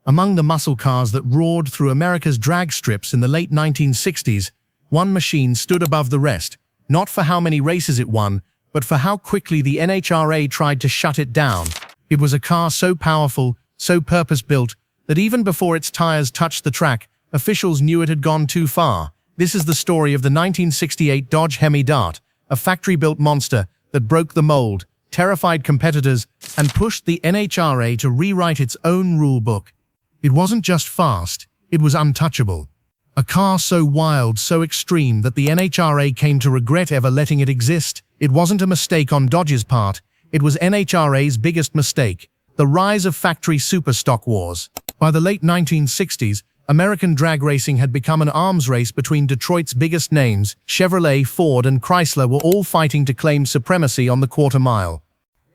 Among the muscle cars that roared through America's drag strips in the late 1960s, one machine stood above the rest, not for how many races it won, but for how quickly the NHRA tried to shut it down. It was a car so powerful, so purpose-built, that even before its tires touched the track, officials knew it had gone too far. This is the story of the 1968 Dodge Hemi Dart, a factory-built monster that broke the mold, terrified competitors, and pushed the NHRA to rewrite its own rulebook. It wasn't just fast, it was untouchable. A car so wild, so extreme that the NHRA came to regret ever letting it exist. It wasn't a mistake on Dodge's part, it was NHRA's biggest mistake: the rise of factory superstock wars. By the late 1960s, American drag racing had become an arms race between Detroit's biggest names. Chevrolet, Ford, and Chrysler were all fighting to claim supremacy on the quarter mile.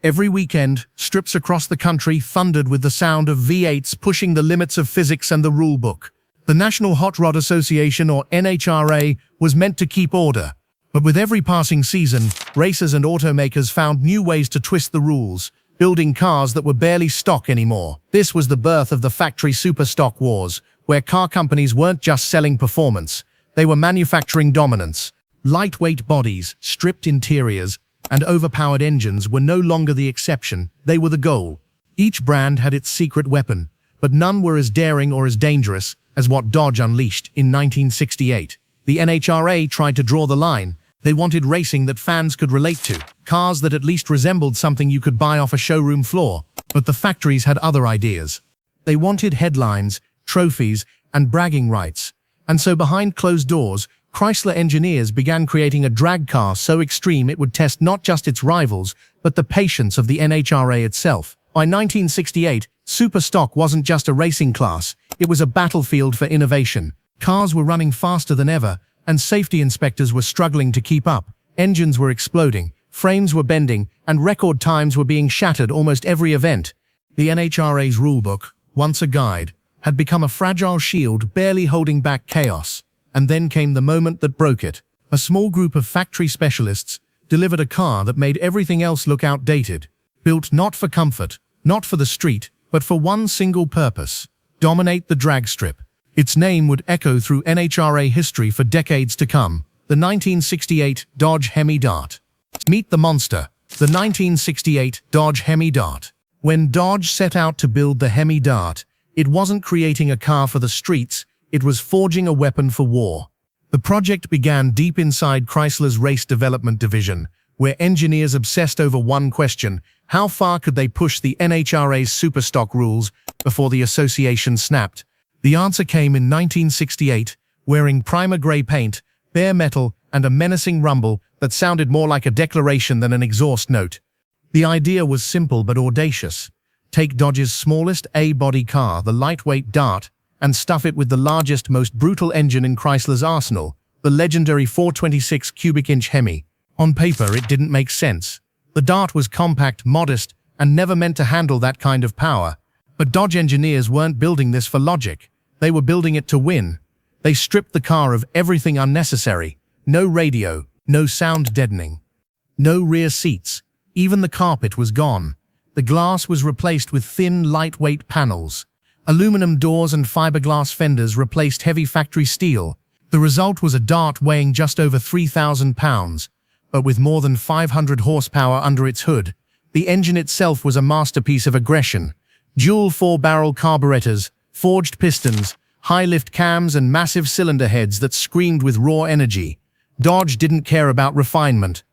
Every weekend, strips across the country thundered with the sound of V8s pushing the limits of physics and the rulebook. The National Hot Rod Association, or NHRA, was meant to keep order. But with every passing season, racers and automakers found new ways to twist the rules, building cars that were barely stock anymore. This was the birth of the factory superstock wars, where car companies weren't just selling performance, they were manufacturing dominance. Lightweight bodies, stripped interiors, and overpowered engines were no longer the exception, they were the goal. Each brand had its secret weapon, but none were as daring or as dangerous as what Dodge unleashed in 1968. The NHRA tried to draw the line. They wanted racing that fans could relate to, cars that at least resembled something you could buy off a showroom floor. But the factories had other ideas. They wanted headlines, trophies, and bragging rights. And so behind closed doors, Chrysler engineers began creating a drag car so extreme it would test not just its rivals, but the patience of the NHRA itself. By 1968, superstock wasn't just a racing class, it was a battlefield for innovation. Cars were running faster than ever, and safety inspectors were struggling to keep up. Engines were exploding, frames were bending, and record times were being shattered almost every event. The NHRA's rulebook, once a guide, had become a fragile shield barely holding back chaos. And then came the moment that broke it. A small group of factory specialists delivered a car that made everything else look outdated. Built not for comfort, not for the street, but for one single purpose: dominate the drag strip. Its name would echo through NHRA history for decades to come: the 1968 Dodge Hemi Dart. Meet the monster, the 1968 Dodge Hemi Dart. When Dodge set out to build the Hemi Dart, it wasn't creating a car for the streets, it was forging a weapon for war. The project began deep inside Chrysler's race development division, where engineers obsessed over one question: how far could they push the NHRA's superstock rules before the association snapped? The answer came in 1968, wearing primer gray paint, bare metal, and a menacing rumble that sounded more like a declaration than an exhaust note. The idea was simple but audacious. Take Dodge's smallest A-body car, the lightweight Dart, and stuff it with the largest, most brutal engine in Chrysler's arsenal, the legendary 426 cubic inch Hemi. On paper, it didn't make sense. The Dart was compact, modest, and never meant to handle that kind of power. But Dodge engineers weren't building this for logic. They were building it to win. They stripped the car of everything unnecessary. No radio, no sound deadening, no rear seats. Even the carpet was gone. The glass was replaced with thin, lightweight panels. Aluminum doors and fiberglass fenders replaced heavy factory steel. The result was a Dart weighing just over 3,000 pounds, but with more than 500 horsepower under its hood. The engine itself was a masterpiece of aggression. Dual 4-barrel carburetors, forged pistons, high-lift cams, and massive cylinder heads that screamed with raw energy. Dodge didn't care about refinement.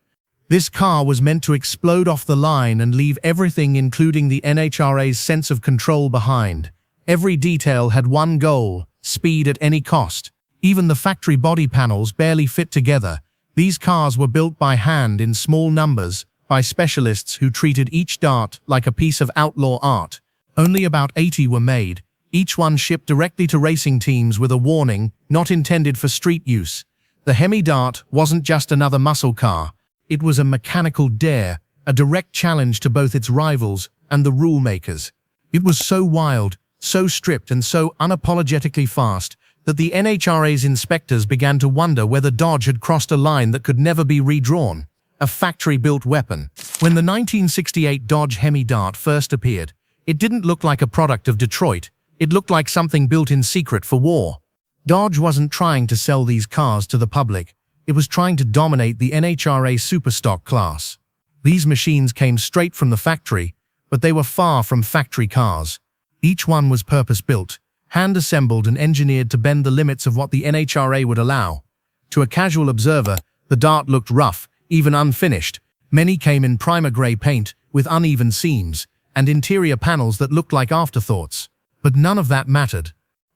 This car was meant to explode off the line and leave everything, including the NHRA's sense of control, behind. Every detail had one goal: speed at any cost. Even the factory body panels barely fit together. These cars were built by hand in small numbers, by specialists who treated each Dart like a piece of outlaw art. Only about 80 were made, each one shipped directly to racing teams with a warning: not intended for street use. The Hemi Dart wasn't just another muscle car. It was a mechanical dare, a direct challenge to both its rivals and the rule makers. It was so wild, so stripped, and so unapologetically fast that the NHRA's inspectors began to wonder whether Dodge had crossed a line that could never be redrawn. A factory-built weapon. When the 1968 Dodge Hemi Dart first appeared, it didn't look like a product of Detroit. It looked like something built in secret for war. Dodge wasn't trying to sell these cars to the public. It was trying to dominate the NHRA superstock class. These machines came straight from the factory, but they were far from factory cars. Each one was purpose-built, hand-assembled and engineered to bend the limits of what the NHRA would allow. To a casual observer, the Dart looked rough, even unfinished. Many came in primer grey paint, with uneven seams, and interior panels that looked like afterthoughts. But none of that mattered.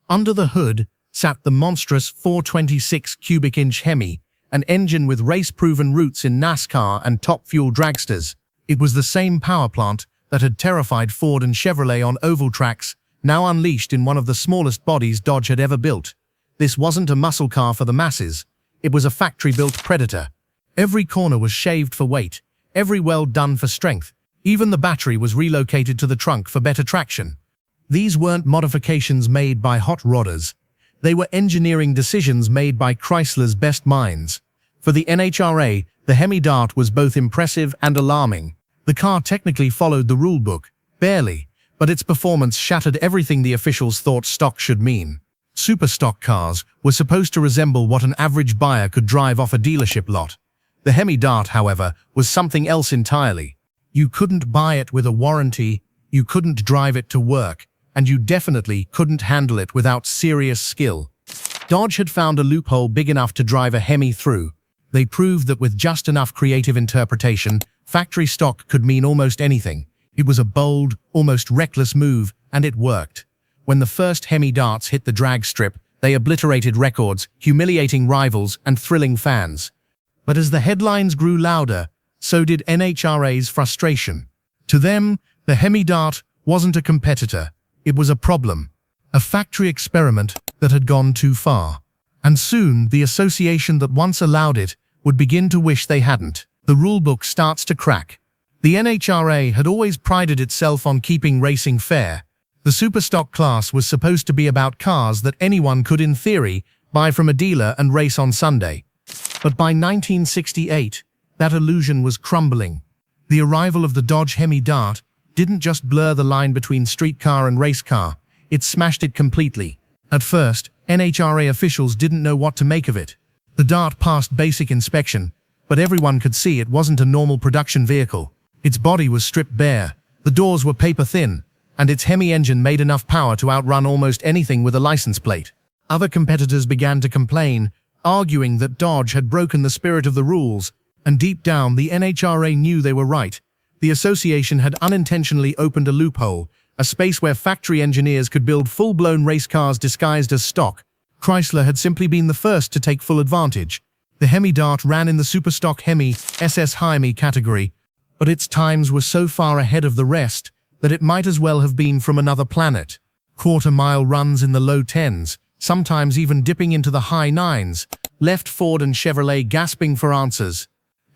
Under the hood sat the monstrous 426 cubic inch Hemi, an engine with race-proven roots in NASCAR and top-fuel dragsters. It was the same power plant that had terrified Ford and Chevrolet on oval tracks, now unleashed in one of the smallest bodies Dodge had ever built. This wasn't a muscle car for the masses. It was a factory-built predator. Every corner was shaved for weight, every weld done for strength. Even the battery was relocated to the trunk for better traction. These weren't modifications made by hot rodders. They were engineering decisions made by Chrysler's best minds. For the NHRA, the Hemi Dart was both impressive and alarming. The car technically followed the rulebook, barely, but its performance shattered everything the officials thought stock should mean. Superstock cars were supposed to resemble what an average buyer could drive off a dealership lot. The Hemi Dart, however, was something else entirely. You couldn't buy it with a warranty, you couldn't drive it to work, and you definitely couldn't handle it without serious skill. Dodge had found a loophole big enough to drive a Hemi through. They proved that with just enough creative interpretation, factory stock could mean almost anything. It was a bold, almost reckless move, and it worked. When the first Hemi Darts hit the drag strip, they obliterated records, humiliating rivals and thrilling fans. But as the headlines grew louder, so did NHRA's frustration. To them, the Hemi Dart wasn't a competitor. It was a problem, a factory experiment that had gone too far. And soon, the association that once allowed it would begin to wish they hadn't. The rulebook starts to crack. The NHRA had always prided itself on keeping racing fair. The superstock class was supposed to be about cars that anyone could, in theory, buy from a dealer and race on Sunday. But by 1968, that illusion was crumbling. The arrival of the Dodge Hemi Dart didn't just blur the line between street car and race car, it smashed it completely. At first, NHRA officials didn't know what to make of it. The Dart passed basic inspection, but everyone could see it wasn't a normal production vehicle. Its body was stripped bare, the doors were paper-thin, and its Hemi engine made enough power to outrun almost anything with a license plate. Other competitors began to complain, arguing that Dodge had broken the spirit of the rules, and deep down the NHRA knew they were right. The association had unintentionally opened a loophole, a space where factory engineers could build full-blown race cars disguised as stock. Chrysler had simply been the first to take full advantage. The Hemi Dart ran in the superstock Hemi SS Hemi category, but its times were so far ahead of the rest that it might as well have been from another planet. Quarter-mile runs in the low tens, sometimes even dipping into the high nines, left Ford and Chevrolet gasping for answers.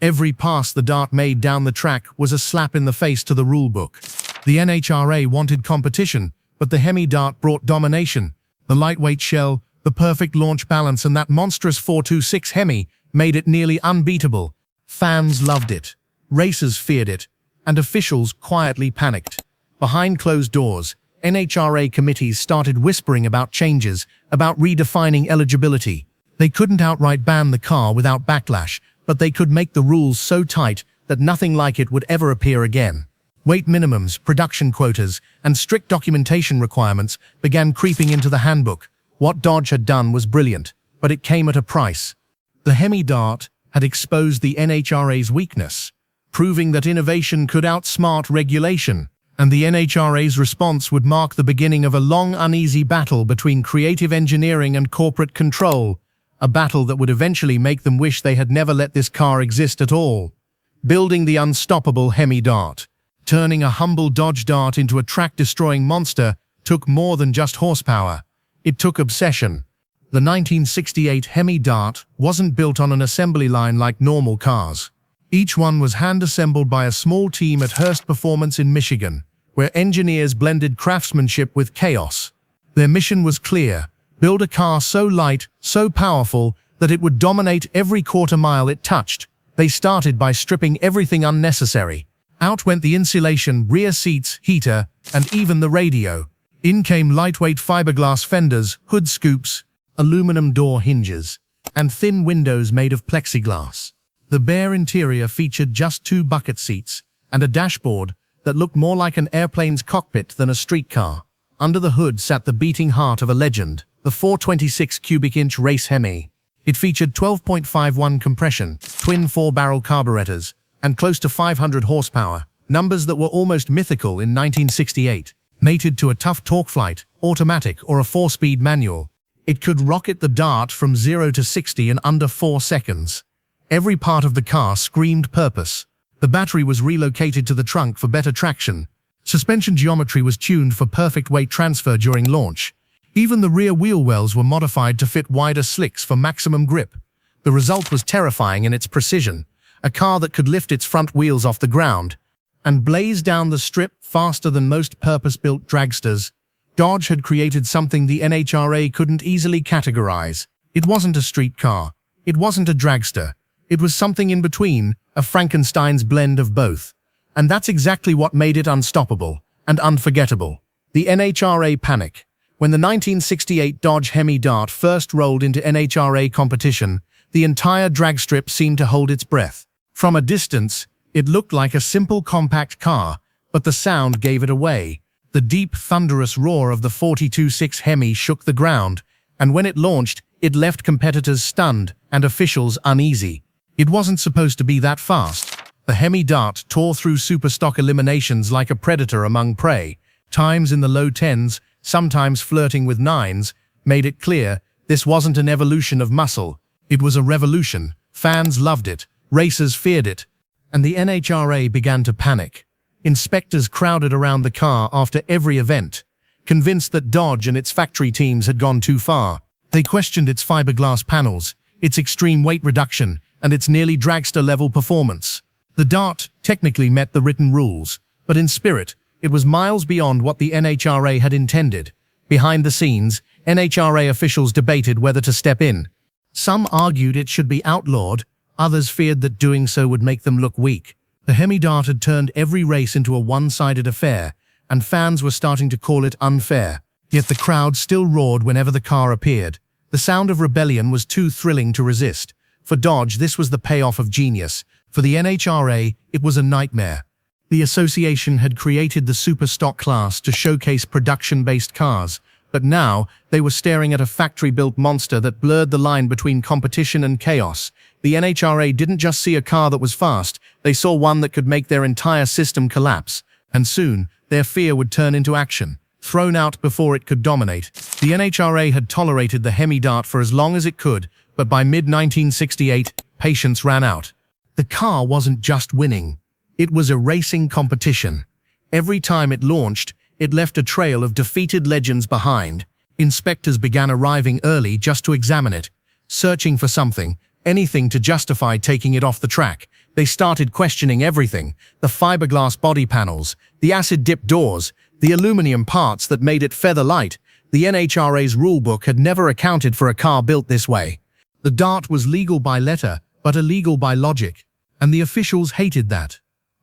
Every pass the Dart made down the track was a slap in the face to the rulebook. The NHRA wanted competition, but the Hemi Dart brought domination. The lightweight shell, the perfect launch balance, and that monstrous 426 Hemi made it nearly unbeatable. Fans loved it, racers feared it, and officials quietly panicked. Behind closed doors, NHRA committees started whispering about changes, about redefining eligibility. They couldn't outright ban the car without backlash, but they could make the rules so tight that nothing like it would ever appear again. Weight minimums, production quotas, and strict documentation requirements began creeping into the handbook. What Dodge had done was brilliant, but it came at a price. The Hemi Dart had exposed the NHRA's weakness, proving that innovation could outsmart regulation, and the NHRA's response would mark the beginning of a long, uneasy battle between creative engineering and corporate control, a battle that would eventually make them wish they had never let this car exist at all. Building the unstoppable Hemi Dart, turning a humble Dodge Dart into a track-destroying monster, took more than just horsepower. It took obsession. The 1968 Hemi Dart wasn't built on an assembly line like normal cars. Each one was hand-assembled by a small team at Hurst Performance in Michigan, where engineers blended craftsmanship with chaos. Their mission was clear: build a car so light, so powerful, that it would dominate every quarter mile it touched. They started by stripping everything unnecessary. Out went the insulation, rear seats, heater, and even the radio. In came lightweight fiberglass fenders, hood scoops, aluminum door hinges, and thin windows made of plexiglass. The bare interior featured just 2 bucket seats and a dashboard that looked more like an airplane's cockpit than a streetcar. Under the hood sat the beating heart of a legend, the 426 cubic inch race Hemi. It featured 12.51 compression, twin 4-barrel carburetors, and close to 500 horsepower, numbers that were almost mythical in 1968. Mated to a tough torque flight, automatic or a 4-speed manual, it could rocket the Dart from 0 to 60 in under 4 seconds. Every part of the car screamed purpose. The battery was relocated to the trunk for better traction. Suspension geometry was tuned for perfect weight transfer during launch. Even the rear wheel wells were modified to fit wider slicks for maximum grip. The result was terrifying in its precision. A car that could lift its front wheels off the ground and blaze down the strip faster than most purpose-built dragsters. Dodge had created something the NHRA couldn't easily categorize. It wasn't a street car. It wasn't a dragster. It was something in between, a Frankenstein's blend of both. And that's exactly what made it unstoppable and unforgettable. The NHRA panic. When the 1968 Dodge Hemi Dart first rolled into NHRA competition, the entire drag strip seemed to hold its breath. From a distance, it looked like a simple compact car, but the sound gave it away. The deep, thunderous roar of the 426 Hemi shook the ground, and when it launched, it left competitors stunned and officials uneasy. It wasn't supposed to be that fast. The Hemi Dart tore through superstock eliminations like a predator among prey. Times in the low 10s, sometimes flirting with 9s, made it clear this wasn't an evolution of muscle. It was a revolution. Fans loved it, racers feared it, and the NHRA began to panic. Inspectors crowded around the car after every event, convinced that Dodge and its factory teams had gone too far. They questioned its fiberglass panels, its extreme weight reduction, and its nearly dragster-level performance. The Dart technically met the written rules, but in spirit, it was miles beyond what the NHRA had intended. Behind the scenes, NHRA officials debated whether to step in. Some argued it should be outlawed, others feared that doing so would make them look weak. The Hemi Dart had turned every race into a one-sided affair, and fans were starting to call it unfair. Yet the crowd still roared whenever the car appeared. The sound of rebellion was too thrilling to resist. For Dodge, this was the payoff of genius. For the NHRA, it was a nightmare. The association had created the superstock class to showcase production-based cars, but now they were staring at a factory-built monster that blurred the line between competition and chaos. The NHRA didn't just see a car that was fast, they saw one that could make their entire system collapse. And soon, their fear would turn into action. Thrown out before it could dominate, the NHRA had tolerated the Hemi Dart for as long as it could, but by mid-1968, patience ran out. The car wasn't just winning. It was a racing competition. Every time it launched, it left a trail of defeated legends behind. Inspectors began arriving early just to examine it, searching for something, anything to justify taking it off the track. They started questioning everything: the fiberglass body panels, the acid-dipped doors, the aluminum parts that made it feather-light. The NHRA's rulebook had never accounted for a car built this way. The Dart was legal by letter, but illegal by logic, and the officials hated that.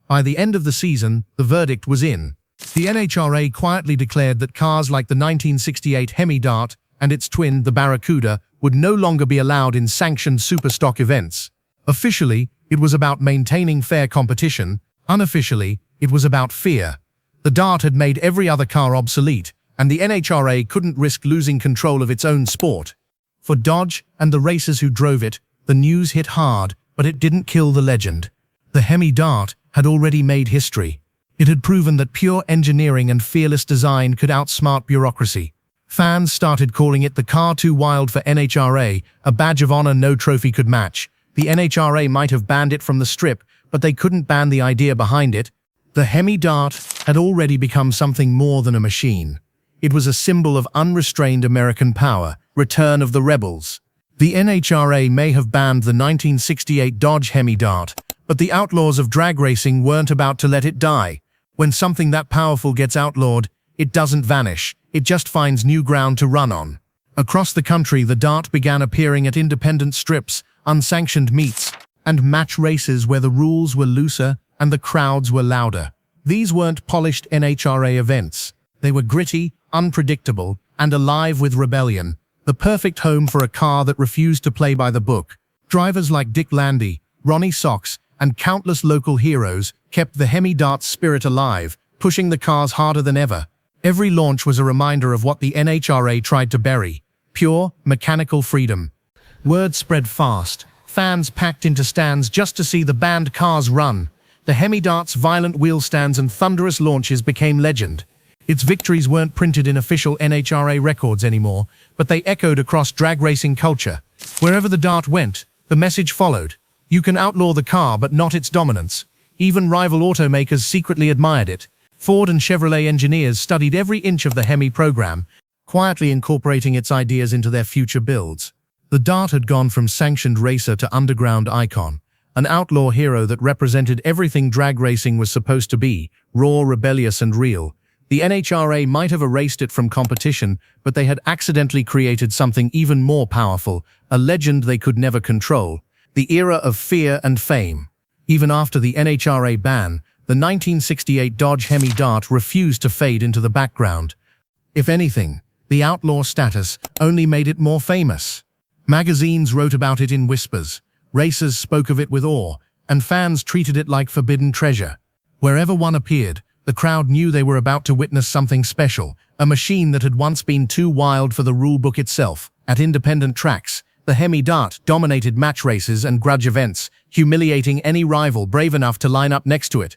By the end of the season, the verdict was in. The NHRA quietly declared that cars like the 1968 Hemi Dart and its twin, the Barracuda, would no longer be allowed in sanctioned superstock events. Officially, it was about maintaining fair competition. Unofficially, it was about fear. The Dart had made every other car obsolete, and the NHRA couldn't risk losing control of its own sport. For Dodge and the racers who drove it, the news hit hard, but it didn't kill the legend. The Hemi Dart had already made history. It had proven that pure engineering and fearless design could outsmart bureaucracy. Fans started calling it the car too wild for NHRA, a badge of honor no trophy could match. The NHRA might have banned it from the strip, but they couldn't ban the idea behind it. The Hemi Dart had already become something more than a machine. It was a symbol of unrestrained American power, return of the rebels. The NHRA may have banned the 1968 Dodge Hemi Dart, but the outlaws of drag racing weren't about to let it die. When something that powerful gets outlawed, it doesn't vanish, it just finds new ground to run on. Across the country, the Dart began appearing at independent strips, unsanctioned meets, and match races where the rules were looser and the crowds were louder. These weren't polished NHRA events. They were gritty, unpredictable, and alive with rebellion. The perfect home for a car that refused to play by the book. Drivers like Dick Landy, Ronnie Sox, and countless local heroes kept the Hemi Dart's spirit alive, pushing the cars harder than ever. Every launch was a reminder of what the NHRA tried to bury: pure, mechanical freedom. Word spread fast. Fans packed into stands just to see the banned cars run. The Hemi Dart's violent wheel stands and thunderous launches became legend. Its victories weren't printed in official NHRA records anymore, but they echoed across drag racing culture. Wherever the Dart went, the message followed. You can outlaw the car, but not its dominance. Even rival automakers secretly admired it. Ford and Chevrolet engineers studied every inch of the Hemi program, quietly incorporating its ideas into their future builds. The Dart had gone from sanctioned racer to underground icon, an outlaw hero that represented everything drag racing was supposed to be: raw, rebellious, and real. The NHRA might have erased it from competition, but they had accidentally created something even more powerful, a legend they could never control. The era of fear and fame. Even after the NHRA ban, the 1968 Dodge Hemi Dart refused to fade into the background. If anything, the outlaw status only made it more famous. Magazines wrote about it in whispers, racers spoke of it with awe, and fans treated it like forbidden treasure. Wherever one appeared, the crowd knew they were about to witness something special, a machine that had once been too wild for the rulebook itself. At independent tracks, the Hemi Dart dominated match races and grudge events, humiliating any rival brave enough to line up next to it.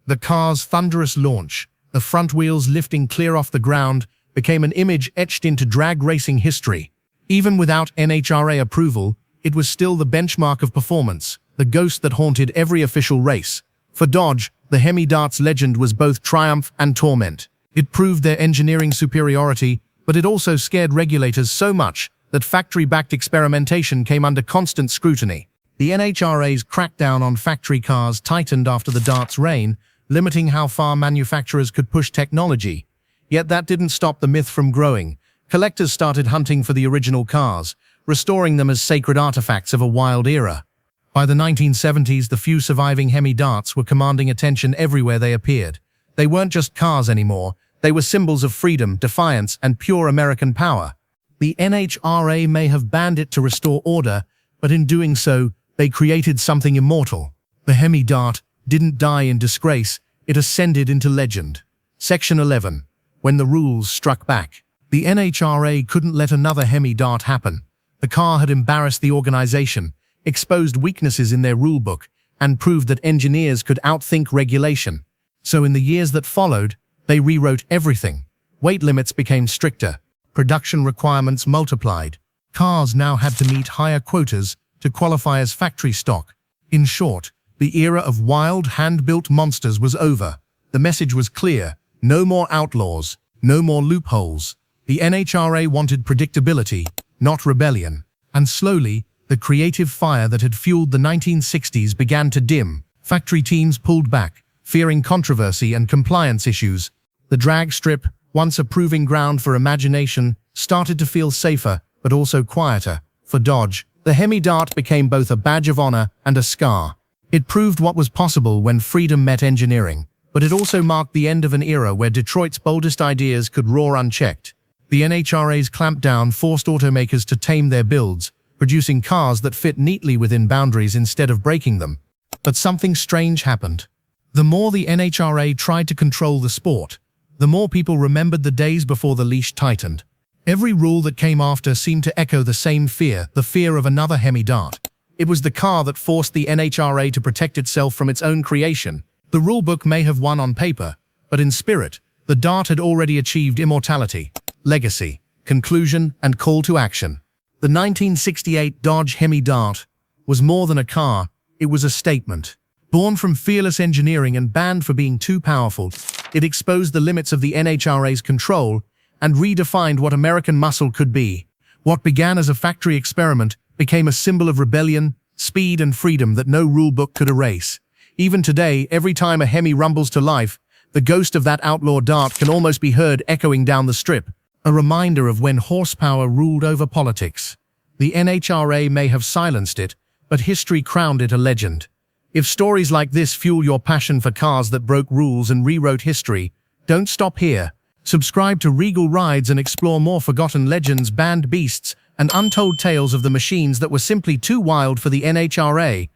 The car's thunderous launch, the front wheels lifting clear off the ground, became an image etched into drag racing history. Even without NHRA approval, it was still the benchmark of performance, the ghost that haunted every official race. For Dodge, the Hemi Dart's legend was both triumph and torment. It proved their engineering superiority, but it also scared regulators so much that factory-backed experimentation came under constant scrutiny. The NHRA's crackdown on factory cars tightened after the Dart's reign, limiting how far manufacturers could push technology. Yet that didn't stop the myth from growing. Collectors started hunting for the original cars, restoring them as sacred artifacts of a wild era. By the 1970s, the few surviving Hemi Darts were commanding attention everywhere they appeared. They weren't just cars anymore, they were symbols of freedom, defiance, and pure American power. The NHRA may have banned it to restore order, but in doing so, they created something immortal. The Hemi Dart didn't die in disgrace, it ascended into legend. Section 11. When the rules struck back. The NHRA couldn't let another Hemi Dart happen. The car had embarrassed the organization, exposed weaknesses in their rulebook, and proved that engineers could outthink regulation. So in the years that followed, they rewrote everything. Weight limits became stricter. Production requirements multiplied. Cars now had to meet higher quotas to qualify as factory stock. In short, the era of wild, hand-built monsters was over. The message was clear: no more outlaws, no more loopholes. The NHRA wanted predictability, not rebellion. And slowly, the creative fire that had fueled the 1960s began to dim. Factory teams pulled back, fearing controversy and compliance issues. The drag strip, once a proving ground for imagination, started to feel safer, but also quieter. For Dodge, the Hemi Dart became both a badge of honor and a scar. It proved what was possible when freedom met engineering, but it also marked the end of an era where Detroit's boldest ideas could roar unchecked. The NHRA's clampdown forced automakers to tame their builds, producing cars that fit neatly within boundaries instead of breaking them. But something strange happened. The more the NHRA tried to control the sport, the more people remembered the days before the leash tightened. Every rule that came after seemed to echo the same fear, the fear of another Hemi Dart. It was the car that forced the NHRA to protect itself from its own creation. The rulebook may have won on paper, but in spirit, the Dart had already achieved immortality, legacy, conclusion, and call to action. The 1968 Dodge Hemi Dart was more than a car, it was a statement. Born from fearless engineering and banned for being too powerful, it exposed the limits of the NHRA's control and redefined what American muscle could be. What began as a factory experiment became a symbol of rebellion, speed, and freedom that no rulebook could erase. Even today, every time a Hemi rumbles to life, the ghost of that outlaw Dart can almost be heard echoing down the strip, a reminder of when horsepower ruled over politics. The NHRA may have silenced it, but history crowned it a legend. If stories like this fuel your passion for cars that broke rules and rewrote history, don't stop here. Subscribe to Regal Rides and explore more forgotten legends, banned beasts, and untold tales of the machines that were simply too wild for the NHRA.